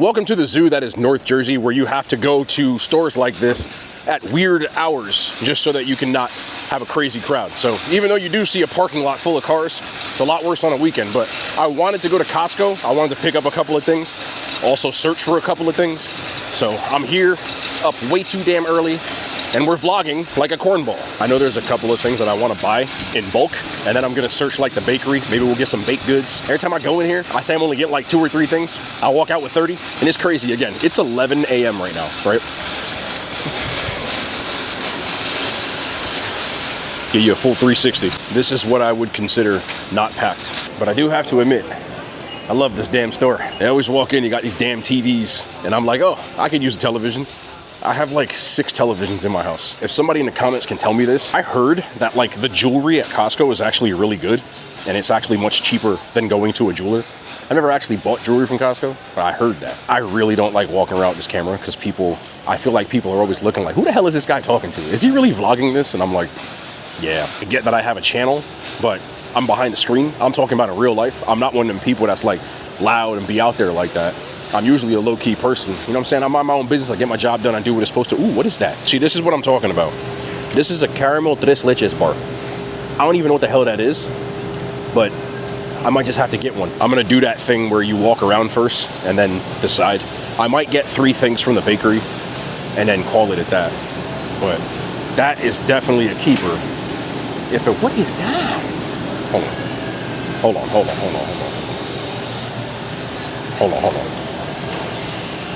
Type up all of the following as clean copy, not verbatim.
Welcome to the zoo that is North Jersey, where you have to go to stores like this at weird hours just so that you can not have a crazy crowd. So even though you do see a parking lot full of cars, it's a lot worse on a weekend. But I wanted to go to Costco. I wanted to pick up a couple of things, also search for a couple of things. So I'm here up way too damn early, and we're vlogging like a cornball. I know there's a couple of things that I want to buy in bulk, and then I'm gonna search like the bakery. Maybe we'll get some baked goods. Every time I go in here, I say I'm only getting like 2 or 3 things. I walk out with 30, and it's crazy. Again, it's 11 a.m. right now, right? Give you a full 360. This is what I would consider not packed. But I do have to admit, I love this damn store. I always walk in, you got these damn TVs, and I'm like, oh, I could use a television. I have like 6 televisions in my house. If somebody in the comments can tell me this, I heard that like the jewelry at Costco is actually really good, and it's actually much cheaper than going to a jeweler. I never actually bought jewelry from Costco, but I heard that. I really don't like walking around with this camera because I feel like people are always looking like, who the hell is this guy talking to? Is he really vlogging this? And I'm like, yeah. I get that I have a channel, but I'm behind the screen. I'm talking about in real life. I'm not one of them people that's like loud and be out there like that. I'm usually a low-key person. You know what I'm saying? I mind my own business. I get my job done. I do what it's supposed to. Ooh, what is that? See, this is what I'm talking about. This is a caramel tres leches bar. I don't even know what the hell that is, but I might just have to get one. I'm gonna do that thing where you walk around first and then decide. I might get 3 things from the bakery and then call it at that. But that is definitely a keeper. What is that? Hold on.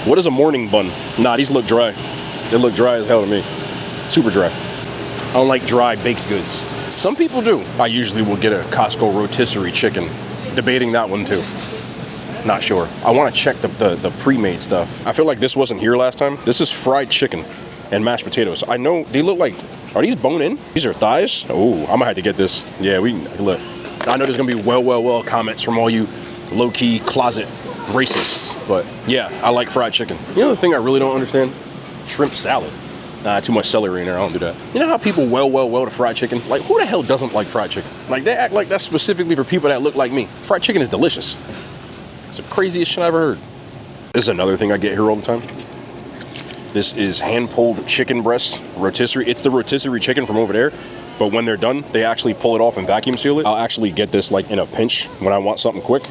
What is a morning bun? Nah, these look dry. They look dry as hell to me. Super dry. I don't like dry baked goods. Some people do. I usually will get a Costco rotisserie chicken. Debating that one too. Not sure. I want to check the pre-made stuff. I feel like this wasn't here last time. This is fried chicken and mashed potatoes. I know they look like, are these bone in? These are thighs? Oh, I'm gonna have to get this. Yeah, look. I know there's gonna be well comments from all you low-key closet racists, but yeah, I like fried chicken. You know the thing I really don't understand? Shrimp salad. Nah, too much celery in there, I don't do that. You know how people well to fried chicken? Like, who the hell doesn't like fried chicken? Like, they act like that's specifically for people that look like me. Fried chicken is delicious. It's the craziest shit I ever heard. This is another thing I get here all the time. This is hand-pulled chicken breast rotisserie. It's the rotisserie chicken from over there, but when they're done, they actually pull it off and vacuum seal it. I'll actually get this like in a pinch when I want something quick.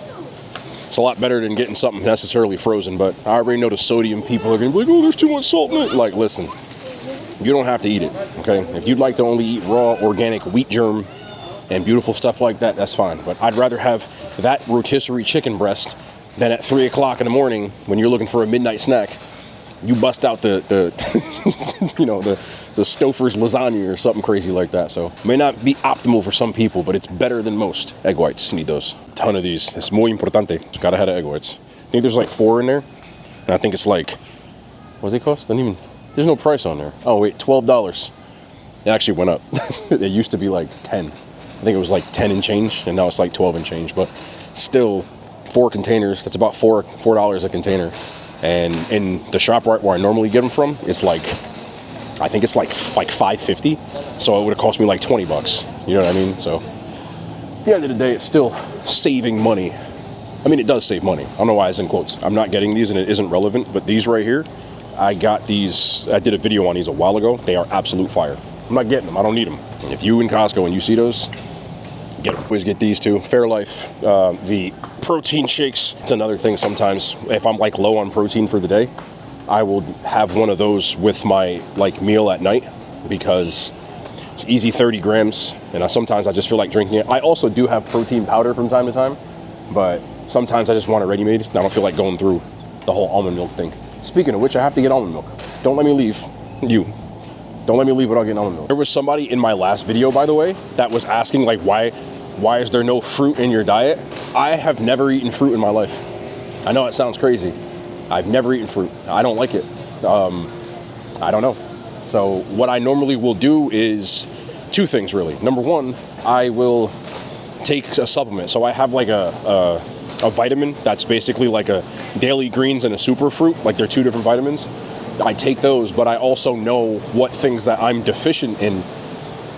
It's a lot better than getting something necessarily frozen, but I already know the sodium people are gonna be like, oh, there's too much salt in it. Like, listen, you don't have to eat it, okay? If you'd like to only eat raw, organic wheat germ and beautiful stuff like that, that's fine. But I'd rather have that rotisserie chicken breast than at 3 o'clock in the morning when you're looking for a midnight snack, you bust out the you know, the Stouffer's lasagna or something crazy like that. So may not be optimal for some people, but it's better than most. Egg whites, need those. A ton of these. It's muy importante. Gotta have egg whites. I think there's like 4 in there. And I think it's like, what does they cost? There's no price on there. Oh wait, $12. It actually went up. It used to be like 10. I think it was like 10 and change, and now it's like 12 and change. But still, 4 containers. That's about $4 a container. And in the shop right where I normally get them from, it's like, I think it's like $5.50. So it would have cost me like $20. You know what I mean? So at the end of the day, it's still saving money. I mean, it does save money. I don't know why it's in quotes. I'm not getting these and it isn't relevant, but these right here, I got these. I did a video on these a while ago. They are absolute fire. I'm not getting them. I don't need them. If you in Costco and you see those, get them. Always get these too. Fairlife, the protein shakes. It's another thing sometimes. If I'm like low on protein for the day, I will have one of those with my like meal at night because it's easy 30 grams. And sometimes I just feel like drinking it. I also do have protein powder from time to time, but sometimes I just want it ready-made. I don't feel like going through the whole almond milk thing. Speaking of which, I have to get almond milk. Don't let me leave. Don't let me leave without getting almond milk. There was somebody in my last video, by the way, that was asking like, why is there no fruit in your diet? I have never eaten fruit in my life. I know it sounds crazy. I've never eaten fruit. I don't like it. I don't know. So what I normally will do is 2 things really. Number 1, I will take a supplement. So I have like a vitamin that's basically like a daily greens and a super fruit. Like they're 2 different vitamins. I take those, but I also know what things that I'm deficient in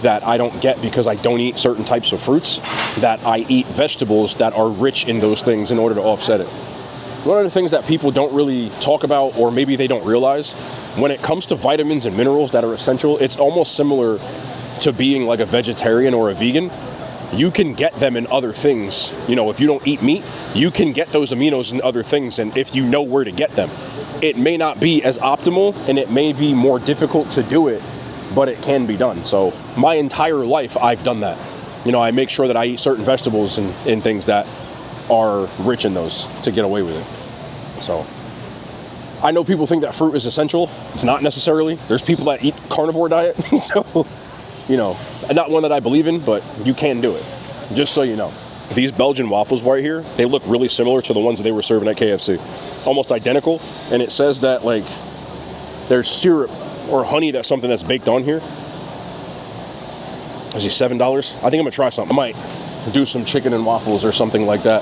that I don't get because I don't eat certain types of fruits, that I eat vegetables that are rich in those things in order to offset it. One of the things that people don't really talk about, or maybe they don't realize, when it comes to vitamins and minerals that are essential, it's almost similar to being like a vegetarian or a vegan. You can get them in other things. You know, if you don't eat meat, you can get those aminos in other things, and if you know where to get them. It may not be as optimal, and it may be more difficult to do it, but it can be done. So my entire life, I've done that. You know, I make sure that I eat certain vegetables and things that are rich in those to get away with it. So I know people think that fruit is essential. It's not necessarily. There's people that eat carnivore diet. So, you know, not one that I believe in, but you can do it. Just so you know. These Belgian waffles right here, they look really similar to the ones that they were serving at KFC. Almost identical. And it says that, like, there's syrup or honey, that's something that's baked on here. Is it $7? I think I'm gonna try something. I might do some chicken and waffles or something like that.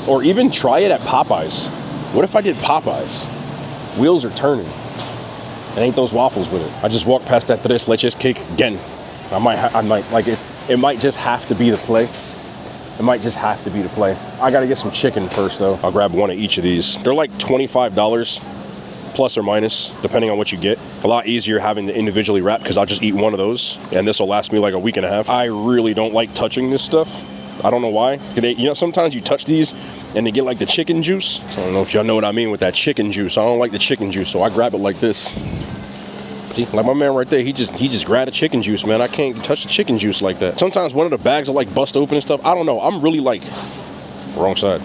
Or even try it at Popeyes. What if I did Popeyes? Wheels are turning. And ain't those waffles with it. I just walked past that tres leches cake again. I might like it. It might just have to be the play. It might just have to be the play. I gotta get some chicken first though. I'll grab one of each of these. They're like $25 plus or minus, depending on what you get. A lot easier having to individually wrap because I'll just eat one of those and this will last me like a week and a half. I really don't like touching this stuff. I don't know why. You know, sometimes you touch these and they get like the chicken juice. I don't know if y'all know what I mean with that chicken juice. I don't like the chicken juice, so I grab it like this. See, like my man right there, he just grabbed the chicken juice, man. I can't touch the chicken juice like that. Sometimes one of the bags will like bust open and stuff. I don't know. I'm really like, wrong side.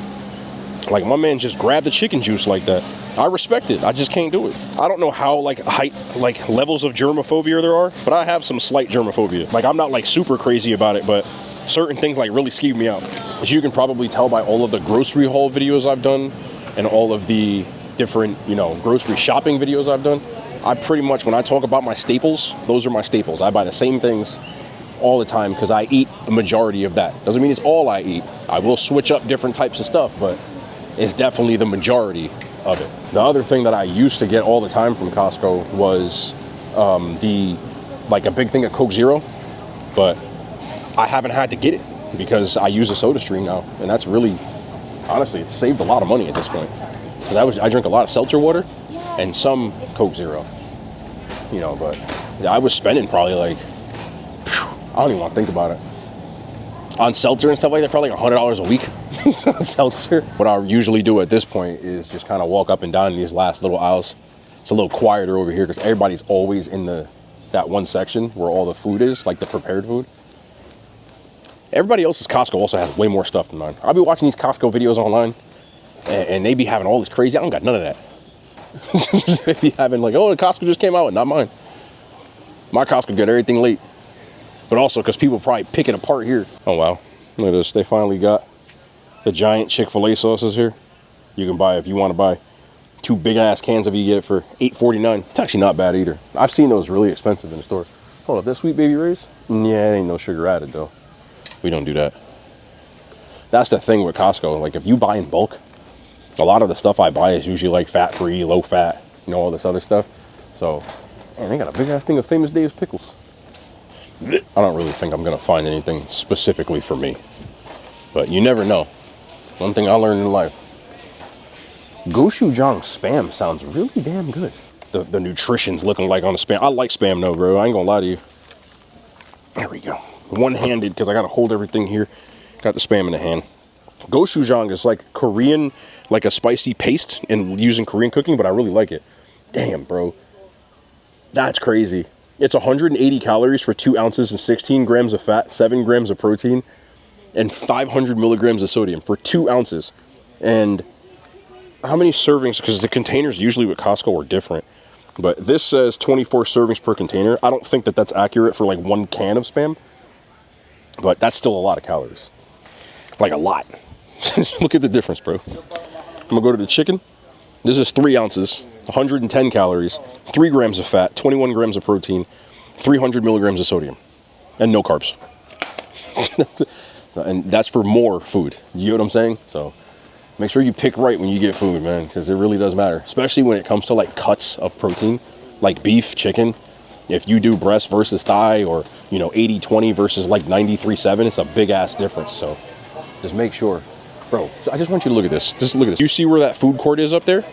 Like my man just grabbed the chicken juice like that. I respect it. I just can't do it. I don't know how like levels of germophobia there are, but I have some slight germophobia. Like I'm not like super crazy about it, but certain things like really skeeve me out. As you can probably tell by all of the grocery haul videos I've done and all of the different, you know, grocery shopping videos I've done, I pretty much, when I talk about my staples, those are my staples. I buy the same things all the time because I eat the majority of that. Doesn't mean it's all I eat. I will switch up different types of stuff, but it's definitely the majority of it. The other thing that I used to get all the time from Costco was a big thing of Coke Zero, but I haven't had to get it because I use a soda stream now, and that's really, honestly, it's saved a lot of money at this point. Because I drink a lot of seltzer water and some Coke Zero, you know, but yeah, I was spending probably like, I don't even want to think about it. On seltzer and stuff like that, probably like $100 a week on seltzer. What I usually do at this point is just kind of walk up and down in these last little aisles. It's a little quieter over here because everybody's always in that one section where all the food is, like the prepared food. Everybody else's Costco also has way more stuff than mine. I'll be watching these Costco videos online and they be having all this crazy, I don't got none of that. They be having like, oh, the Costco just came out, not mine. My Costco got everything late. But also because people probably pick it apart here. Oh, wow. Look at this. They finally got the giant Chick-fil-A sauces here. You can buy, if you want to buy 2 big-ass cans of it, you get it for $8.49. It's actually not bad either. I've seen those really expensive in the store. Hold up, that Sweet Baby Ray's? Yeah, ain't no sugar added, though. We don't do that. That's the thing with Costco. Like, if you buy in bulk, a lot of the stuff I buy is usually, like, fat-free, low-fat, you know, all this other stuff. So, man, they got a big-ass thing of Famous Dave's pickles. I don't really think I'm going to find anything specifically for me. But you never know. One thing I learned in life. Gochujang Spam sounds really damn good. The nutrition's looking like on the Spam. I like Spam though, bro. I ain't going to lie to you. There we go. One-handed because I got to hold everything here. Got the Spam in the hand. Gochujang is like Korean, like a spicy paste and using Korean cooking, but I really like it. Damn, bro. That's crazy. It's 180 calories for 2 ounces and 16 grams of fat, 7 grams of protein, and 500 milligrams of sodium for 2 ounces. And how many servings? Because the containers usually with Costco are different. But this says 24 servings per container. I don't think that that's accurate for like 1 can of Spam. But that's still a lot of calories. Like a lot. Look at the difference, bro. I'm going to go to the chicken. This is 3 ounces, 110 calories, 3 grams of fat, 21 grams of protein, 300 milligrams of sodium, and no carbs. And that's for more food. You know what I'm saying? So make sure you pick right when you get food, man, because it really does matter, especially when it comes to like cuts of protein, like beef, chicken. If you do breast versus thigh, or, you know, 80-20 versus like 93-7, it's a big ass difference. So just make sure. Bro, so I just want you to look at this. Just look at this. You see where that food court is up there?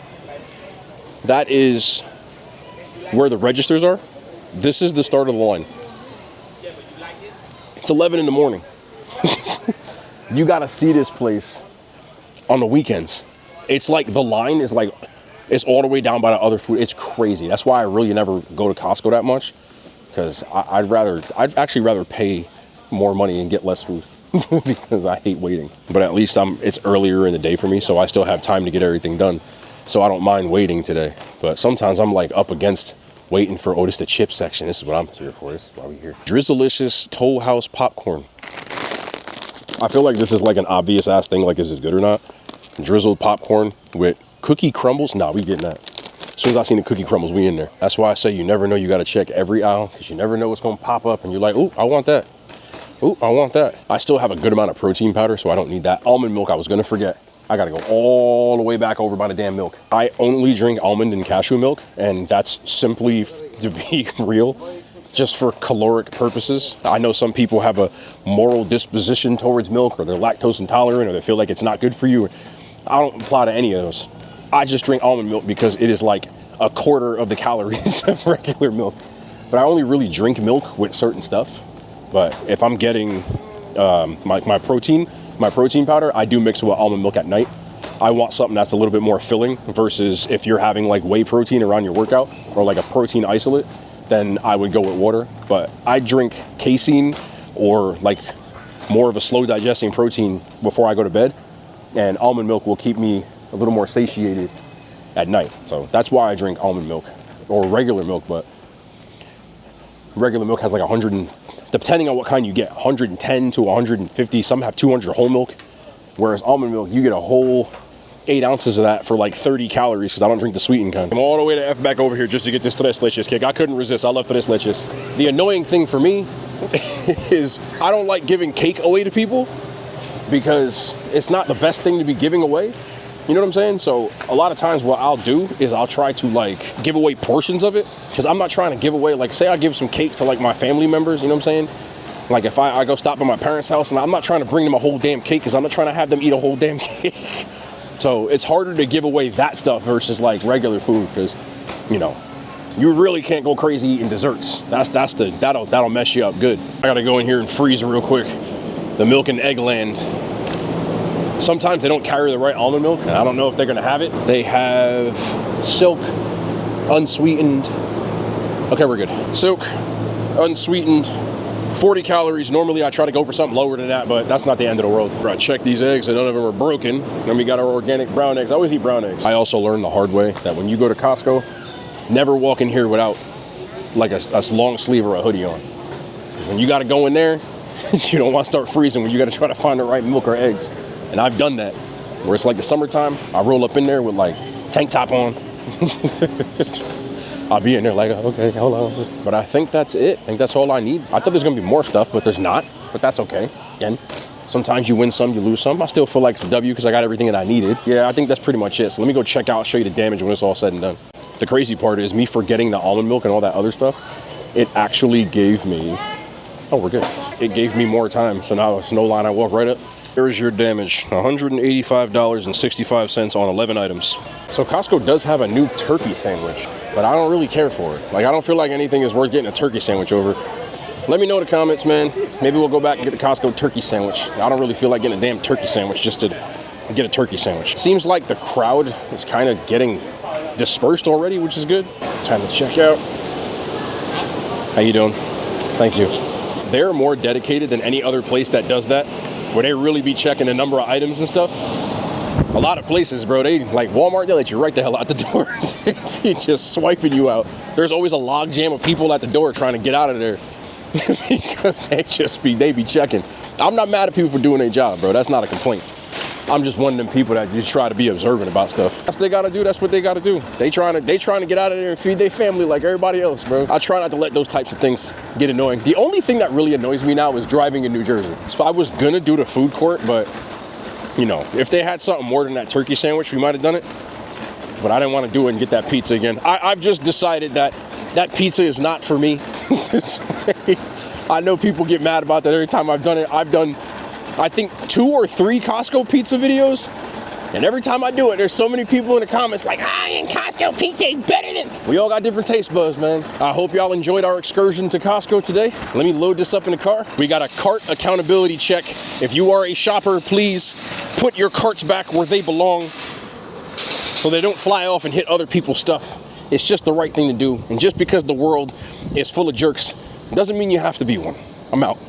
That is where the registers are. This is the start of the line. It's 11 in the morning. You gotta see this place on the weekends. It's like the line is like, it's all the way down by the other food. It's crazy. That's why I really never go to Costco that much, because I'd actually rather pay more money and get less food because I hate waiting. But at least it's earlier in the day for me, so I still have time to get everything done. So I don't mind waiting today. But sometimes I'm like up against waiting for, oh, this is the chip section. This is what I'm here for. This is why we're here. Drizzlicious Toll House popcorn. I feel like this is like an obvious ass thing, like is this good or not? Drizzled popcorn with cookie crumbles. Nah, we getting that. As soon as I seen the cookie crumbles, we in there. That's why I say you never know. You got to check every aisle because you never know what's going to pop up and you're like, oh, I want that. Oh, I want that. I still have a good amount of protein powder, so I don't need that. Almond milk, I was going to forget. I got to go all the way back over by the damn milk. I only drink almond and cashew milk, and that's simply, to be real, just for caloric purposes. I know some people have a moral disposition towards milk, or they're lactose intolerant, or they feel like it's not good for you. I don't apply to any of those. I just drink almond milk because it is like a quarter of the calories of regular milk. But I only really drink milk with certain stuff. But if I'm getting my protein powder, I do mix it with almond milk at night. I want something that's a little bit more filling versus if you're having like whey protein around your workout or like a protein isolate, then I would go with water. But I drink casein or like more of a slow digesting protein before I go to bed. And almond milk will keep me a little more satiated at night. So that's why I drink almond milk or regular milk. But regular milk has like 100, depending on what kind you get, 110 to 150. Some have 200 whole milk. Whereas almond milk, you get a whole 8 ounces of that for like 30 calories because I don't drink the sweetened kind. I'm all the way to F back over here just to get this tres leches kick. I couldn't resist. I love tres leches. The annoying thing for me is I don't like giving cake away to people because it's not the best thing to be giving away. You know what I'm saying? So a lot of times what I'll do is I'll try to like give away portions of it because I'm not trying to give away, like say I give some cake to like my family members, you know what I'm saying? Like if I go stop at my parents' house and I'm not trying to bring them a whole damn cake because I'm not trying to have them eat a whole damn cake. So it's harder to give away that stuff versus like regular food because, you know, you really can't go crazy eating desserts. That'll mess you up good. I gotta go in here and freeze real quick. The milk and egg land. Sometimes they don't carry the right almond milk, and I don't know if they're gonna have it. They have Silk, unsweetened. Okay, we're good. Silk, unsweetened, 40 calories. Normally I try to go for something lower than that, but that's not the end of the world. I checked these eggs and none of them are broken. Then we got our organic brown eggs. I always eat brown eggs. I also learned the hard way that when you go to Costco, never walk in here without like a long sleeve or a hoodie on. When you gotta go in there, you don't want to start freezing when you gotta try to find the right milk or eggs. And I've done that, where it's like the summertime, I roll up in there with like tank top on. I'll be in there like, okay, hold on. But I think that's it. I think that's all I need. I thought there's gonna be more stuff, but there's not. But that's okay. Again, sometimes you win some, you lose some. I still feel like it's a W because I got everything that I needed. Yeah, I think that's pretty much it. So let me go check out, show you the damage when it's all said and done. The crazy part is me forgetting the almond milk and all that other stuff. It actually gave me, oh, we're good. It gave me more time. So now it's no line, I walk right up. There's your damage, $185.65 on 11 items. So Costco does have a new turkey sandwich, but I don't really care for it. Like, I don't feel like anything is worth getting a turkey sandwich over. Let me know in the comments, man. Maybe we'll go back and get the Costco turkey sandwich. I don't really feel like getting a damn turkey sandwich just to get a turkey sandwich. Seems like the crowd is kind of getting dispersed already, which is good. Time to check out. How you doing? Thank you. They're more dedicated than any other place that does that, where they really be checking the number of items and stuff. A lot of places, bro, they like Walmart, they let you right the hell out the door. They just swiping you out. There's always a log jam of people at the door trying to get out of there because they be checking. I'm not mad at people for doing their job, bro. That's not a complaint. I'm just one of them people that just try to be observant about stuff. That's what they gotta do. That's what they gotta do. They trying to get out of there and feed their family like everybody else, bro. I try not to let those types of things get annoying. The only thing that really annoys me now is driving in New Jersey. So I was gonna do the food court, but you know, if they had something more than that turkey sandwich, we might have done it. But I didn't want to do it and get that pizza again. I've just decided that pizza is not for me. I know people get mad about that every time I've done it. I've done I think 2 or 3 Costco pizza videos. And every time I do it, there's so many people in the comments like, and Costco pizza is better than... We all got different taste buds, man. I hope y'all enjoyed our excursion to Costco today. Let me load this up in the car. We got a cart accountability check. If you are a shopper, please put your carts back where they belong so they don't fly off and hit other people's stuff. It's just the right thing to do. And just because the world is full of jerks doesn't mean you have to be one. I'm out.